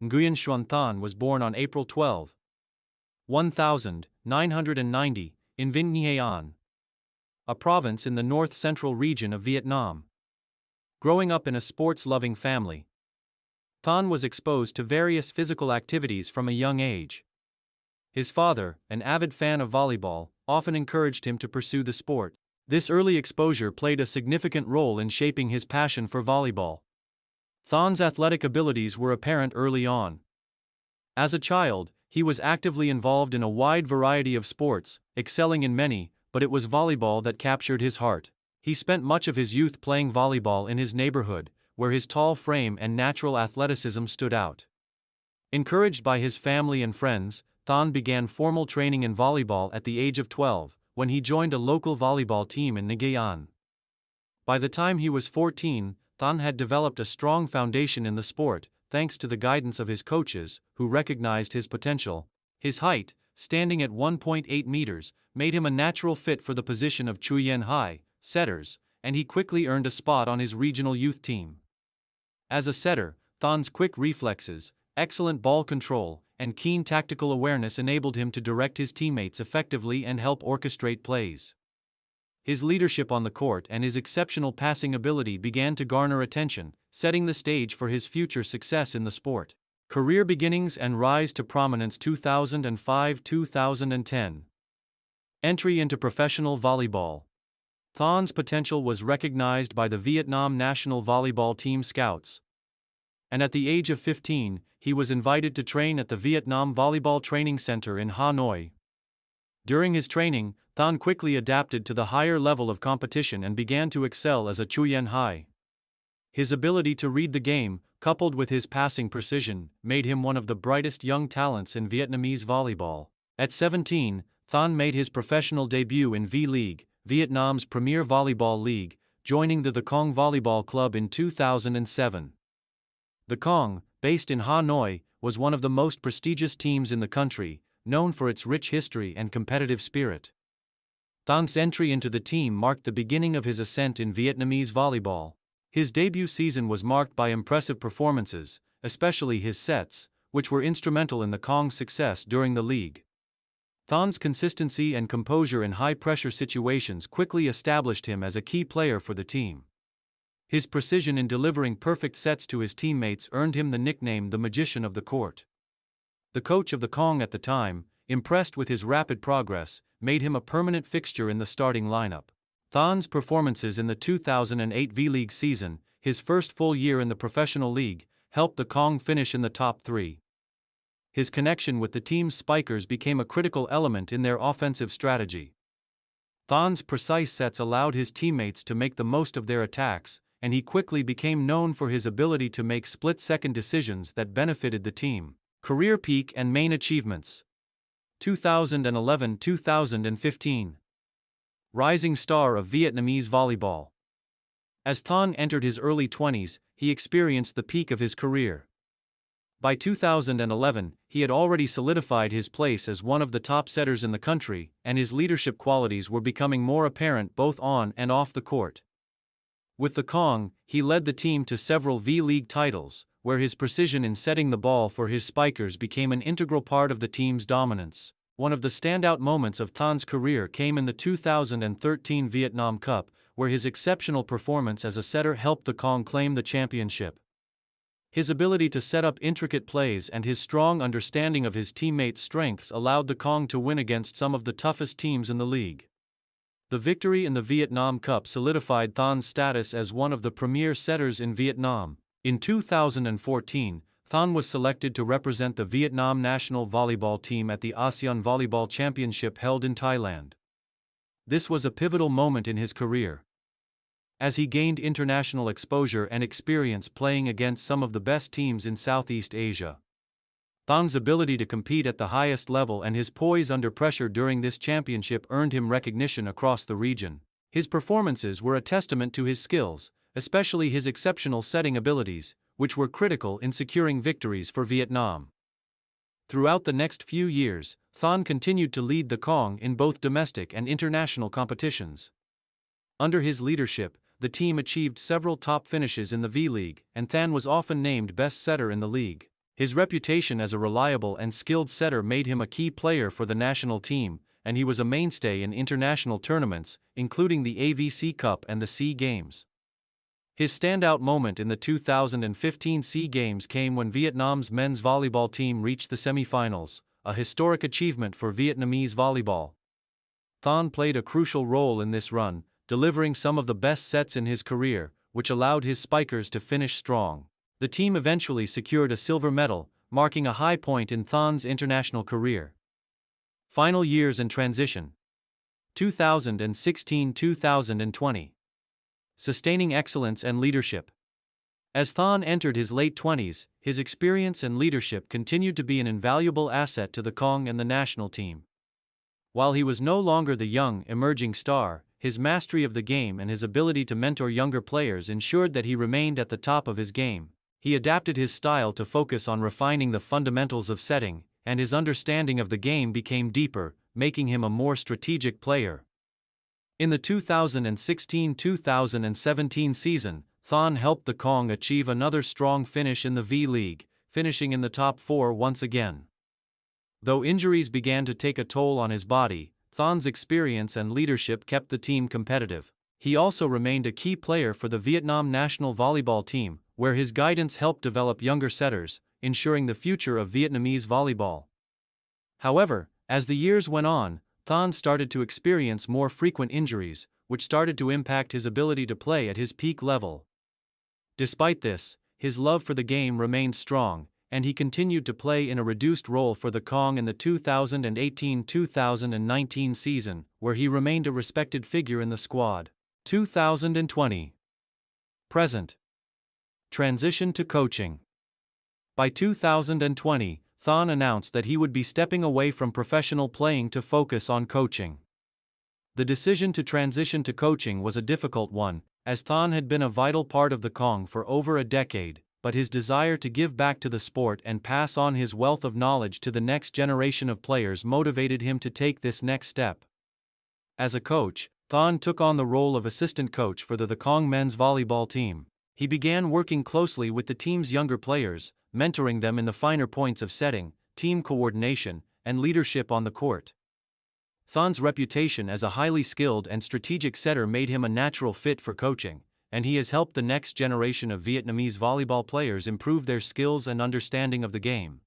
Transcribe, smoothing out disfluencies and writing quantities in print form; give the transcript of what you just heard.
Nguyen Xuan Than was born on April 12, 1990, in Vinh Nha An, a province in the north-central region of Vietnam. Growing up in a sports-loving family, Than was exposed to various physical activities from a young age. His father, an avid fan of volleyball, often encouraged him to pursue the sport. This early exposure played a significant role in shaping his passion for volleyball. Than's athletic abilities were apparent early on. As a child, he was actively involved in a wide variety of sports, excelling in many, but it was volleyball that captured his heart. He spent much of his youth playing volleyball in his neighborhood, where his tall frame and natural athleticism stood out. Encouraged by his family and friends, Than began formal training in volleyball at the age of 12, when he joined a local volleyball team in Nha An. By the time he was 14, Than had developed a strong foundation in the sport, thanks to the guidance of his coaches, who recognized his potential. His height, standing at 1.8 meters, made him a natural fit for the position of Chuyen Hai, setters, and he quickly earned a spot on his regional youth team. As a setter, Than's quick reflexes, excellent ball control, and keen tactical awareness enabled him to direct his teammates effectively and help orchestrate plays. His leadership on the court and his exceptional passing ability began to garner attention, setting the stage for his future success in the sport. Career beginnings and rise to prominence 2005-2010. Entry into professional volleyball. Than's potential was recognized by the Vietnam national volleyball team scouts. And at the age of 15, he was invited to train at the Vietnam Volleyball Training Center in Hanoi. During his training, Than quickly adapted to the higher level of competition and began to excel as a Chuyen Hai. His ability to read the game, coupled with his passing precision, made him one of the brightest young talents in Vietnamese volleyball. At 17, Than made his professional debut in V-League, Vietnam's premier volleyball league, joining the Cong Volleyball Club in 2007. The Cong, based in Hanoi, was one of the most prestigious teams in the country, known for its rich history and competitive spirit. Than's entry into the team marked the beginning of his ascent in Vietnamese volleyball. His debut season was marked by impressive performances, especially his sets, which were instrumental in the Cong's success during the league. Than's consistency and composure in high-pressure situations quickly established him as a key player for the team. His precision in delivering perfect sets to his teammates earned him the nickname the Magician of the Court. The coach of the Cong at the time, impressed with his rapid progress, made him a permanent fixture in the starting lineup. Than's performances in the 2008 V-League season, his first full year in the professional league, helped the Cong finish in the top 3. His connection with the team's spikers became a critical element in their offensive strategy. Than's precise sets allowed his teammates to make the most of their attacks, and he quickly became known for his ability to make split-second decisions that benefited the team. Career peak and main achievements. 2011-2015. Rising star of Vietnamese volleyball. As Than entered his early 20s, he experienced the peak of his career. By 2011, he had already solidified his place as one of the top setters in the country, and his leadership qualities were becoming more apparent both on and off the court. With the Cong, he led the team to several V-League titles, where his precision in setting the ball for his spikers became an integral part of the team's dominance. One of the standout moments of Than's career came in the 2013 Vietnam Cup, where his exceptional performance as a setter helped the Cong claim the championship. His ability to set up intricate plays and his strong understanding of his teammates' strengths allowed the Cong to win against some of the toughest teams in the league. The victory in the Vietnam Cup solidified Than's status as one of the premier setters in Vietnam. In 2014, Than was selected to represent the Vietnam national volleyball team at the ASEAN Volleyball Championship held in Thailand. This was a pivotal moment in his career, as he gained international exposure and experience playing against some of the best teams in Southeast Asia. Than's ability to compete at the highest level and his poise under pressure during this championship earned him recognition across the region. His performances were a testament to his skills, especially his exceptional setting abilities, which were critical in securing victories for Vietnam. Throughout the next few years, Than continued to lead the Cong in both domestic and international competitions. Under his leadership, the team achieved several top finishes in the V-League, and Than was often named best setter in the league. His reputation as a reliable and skilled setter made him a key player for the national team, and he was a mainstay in international tournaments, including the AVC Cup and the SEA Games. His standout moment in the 2015 SEA Games came when Vietnam's men's volleyball team reached the semi-finals, a historic achievement for Vietnamese volleyball. Thanh played a crucial role in this run, delivering some of the best sets in his career, which allowed his spikers to finish strong. The team eventually secured a silver medal, marking a high point in Than's international career. Final years and transition. 2016-2020. Sustaining excellence and leadership. As Thanh entered his late 20s, his experience and leadership continued to be an invaluable asset to the Kong and the national team. While he was no longer the young, emerging star, his mastery of the game and his ability to mentor younger players ensured that he remained at the top of his game. He adapted his style to focus on refining the fundamentals of setting, and his understanding of the game became deeper, making him a more strategic player. In the 2016-2017 season, Thanh helped the Kong achieve another strong finish in the V-League, finishing in the top 4 once again. Though injuries began to take a toll on his body, Than's experience and leadership kept the team competitive. He also remained a key player for the Vietnam national volleyball team, where his guidance helped develop younger setters, ensuring the future of Vietnamese volleyball. However, as the years went on, Thanh started to experience more frequent injuries, which started to impact his ability to play at his peak level. Despite this, his love for the game remained strong, and he continued to play in a reduced role for the Kong in the 2018-2019 season, where he remained a respected figure in the squad. 2020. Present. Transition to coaching. By 2020, Thanh announced that he would be stepping away from professional playing to focus on coaching. The decision to transition to coaching was a difficult one, as Thanh had been a vital part of the Kong for over a decade, but his desire to give back to the sport and pass on his wealth of knowledge to the next generation of players motivated him to take this next step. As a coach, Thanh took on the role of assistant coach for the Kong men's volleyball team. He began working closely with the team's younger players, mentoring them in the finer points of setting, team coordination, and leadership on the court. Than's reputation as a highly skilled and strategic setter made him a natural fit for coaching, and he has helped the next generation of Vietnamese volleyball players improve their skills and understanding of the game.